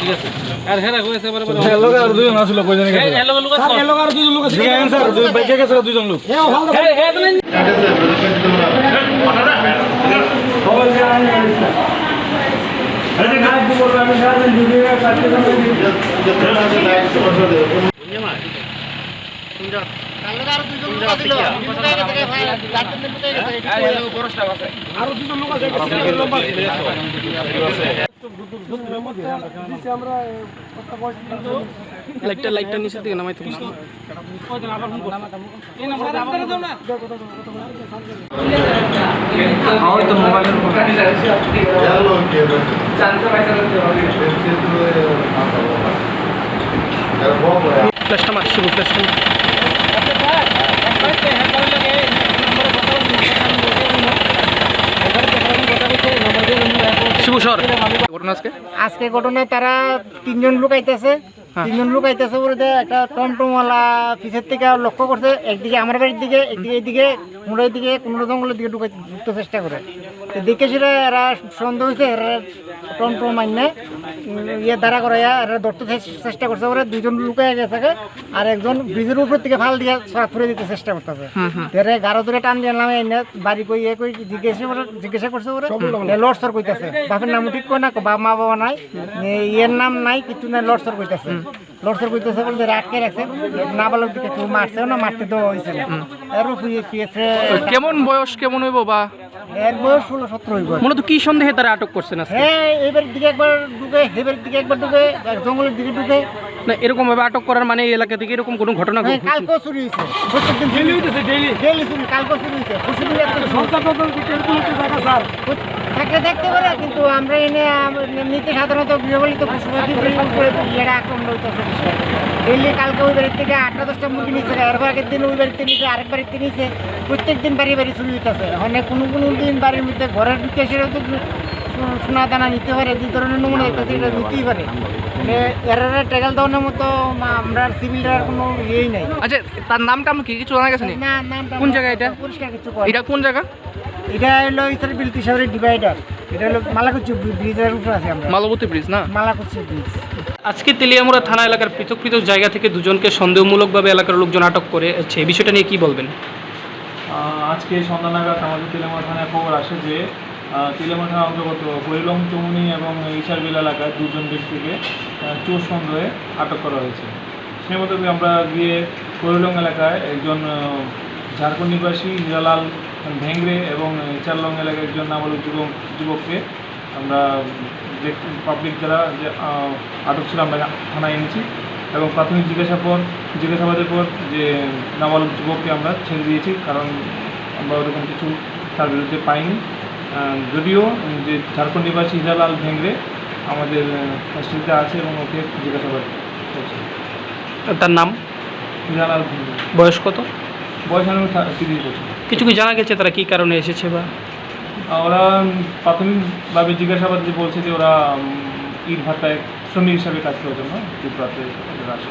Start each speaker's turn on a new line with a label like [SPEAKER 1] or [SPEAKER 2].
[SPEAKER 1] ঠিক আছে আর হেরা কইছে বড় বড়
[SPEAKER 2] লোক আর দুজন আসলো কই জানি
[SPEAKER 1] এই লোক লোক
[SPEAKER 2] স্যার লোক আর দুজন লোক আছে স্যার দুই বাইকে গেছে দুজন লোক
[SPEAKER 1] হে হে তো লাইটটা নিচের দিকে নামাইতে বলছি ফ্ল্যাশটা মার শুরু ফ্ল্যাশটা
[SPEAKER 3] আজকে ঘটনায় তারা তিনজন লোক আইতেছে বলে একটা টমটমওয়ালা পিছের থেকে লক্ষ্য করছে একদিকে আমার বাড়ির দিকে একদিকে এইদিকে মুড়ের দিকে কোনো জঙ্গলের দিকে ঢুকতে চেষ্টা করে তো দেখে সেটা এরা সন্দেহ হয়েছে এরা টমটম মাইনে দাঁড়া করাইয়া এরা ধরতে চেষ্টা করছে ওরা দুজন লুকাই গেছে আর একজন ব্রিজের উপর থেকে ফাল দিয়ে সরা ফুরে দিতে চেষ্টা করতেছে এরা গাড়ো ধরে টান দিয়ে নামে এনে বাড়ি কই কই জিজ্ঞাসা করছে ওরা লড়সর কইতেছে বাপের নাম ঠিক কয় না মা বাবা নাই ইয়ের নাম নাই কিছু নাই লড়সর কইতেছে বলতে আটকে রাখছে নাবালক দিকে কেউ মারছে না মারতে দেওয়া হয়েছে
[SPEAKER 1] কেমন বয়স কেমন হইব বা
[SPEAKER 3] এর বয়স 16-17 হইব
[SPEAKER 1] মূলত কি সন্দেহে তারা আটক করছেন আজকে
[SPEAKER 3] হ্যাঁ এবার দিকে একবার ঢুকে হেবের দিকে একবার ঢুকে জঙ্গলের দিকে ঢুকে
[SPEAKER 1] না এরকম ভাবে আটক করার মানে এই এলাকা থেকে এরকম কোনো ঘটনা ঘটে
[SPEAKER 3] কালকে চুরি হয়েছে প্রত্যেকদিন ডেইলি হইতেছে ডেইলি চুরি কালকে চুরি হয়েছে প্রতিদিন একটা সংখ্যা বদল দিতে জায়গা স্যার থাকে দেখতে পারে কিন্তু আমরা এনে এমনিতে সাধারণত গৃহপালিত পশু পাখি উপরে এরা আক্রমণ হইতেছে ডেইলি কালকে ওই বাড়ির থেকে 8-10টা মুরগি নিচ্ছে এরপর আগের দিন ওই বাড়িতে নিচ্ছে আরেক বাড়িতে নিচ্ছে প্রত্যেক দিন বাড়ি চুরি হইতেছে অনেক কোনো দিন বাড়ির মধ্যে ঘরের ঢুকে সেটা তো সোনা দানা নিতে পারে যে ধরনের নমুনা হইতেছে এটা নিতেই পারে এরা টেকাল দেওয়ার মতো আমরা সিভিলটার কোনো ইয়েই নাই।
[SPEAKER 1] আচ্ছা তার নামটা আমি কিছু জানা গেছে
[SPEAKER 3] না নামটা
[SPEAKER 1] কোন জায়গা এটা
[SPEAKER 3] পরিষ্কার কিছু
[SPEAKER 1] এটা কোন জায়গা
[SPEAKER 3] এটা হলো ইসের বিলতি শহরের ডিভাইডার এটা হলো মালাকুচি ব্রিজের উপরে আছে আমরা
[SPEAKER 1] মালাবতী ব্রিজ না
[SPEAKER 3] মালাকুচি ব্রিজ
[SPEAKER 1] আজকে তেলিয়ামুড়া থানা এলাকার পৃথক পৃথক জায়গা থেকে দুজনকে সন্দেহমূলকভাবে এলাকার লোকজন আটক করে এই বিষয়টা নিয়ে কি বলবেন?
[SPEAKER 2] আজকে সন্ধ্যা নাগাদ আমাদের তেলেমা থানায় খবর আসে যে তেলেমা থানা অন্তর্গত কৈলং চৌমুনি এবং ইশারবিল এলাকায় দুজন ব্যক্তিকে চোর সন্দেহে আটক করা হয়েছে। সেই মতো আমরা গিয়ে কৈলং এলাকায় একজন ঝাড়খণ্ড নিবাসী হিরালাল ভেংরে এবং চারলং এলাকায় একজন নাবালক যুবককে আমরা পাবলিক দ্বারা যে আটক ছিল আমরা থানায় এনেছি এবং প্রাথমিক জিজ্ঞাসাবাদের পর যে নাবালক যুবককে আমরা ছেড়ে দিয়েছি কারণ আমরা ওরকম কিছু তার বিরুদ্ধে পাইনি। যদিও যে ঝাড়খণ্ড নিবাসী হিরালাল ভেংরে আমাদের কাস্টডিতে আছে এবং ওকে জিজ্ঞাসাবাদ করছে।
[SPEAKER 1] তার নাম
[SPEAKER 2] হিরালাল ভেংরে।
[SPEAKER 1] বয়স কত?
[SPEAKER 2] বয়স 30 বছর।
[SPEAKER 1] কিছু কি জানা গেছে তারা কী কারণে এসেছে বা?
[SPEAKER 2] ওরা প্রাথমিকভাবে জিজ্ঞাসাবাদ বলছে যে ওরা ইট ভাটায় শ্রমিক হিসাবে কাজ করার জন্য ত্রিপুরাতে আসে।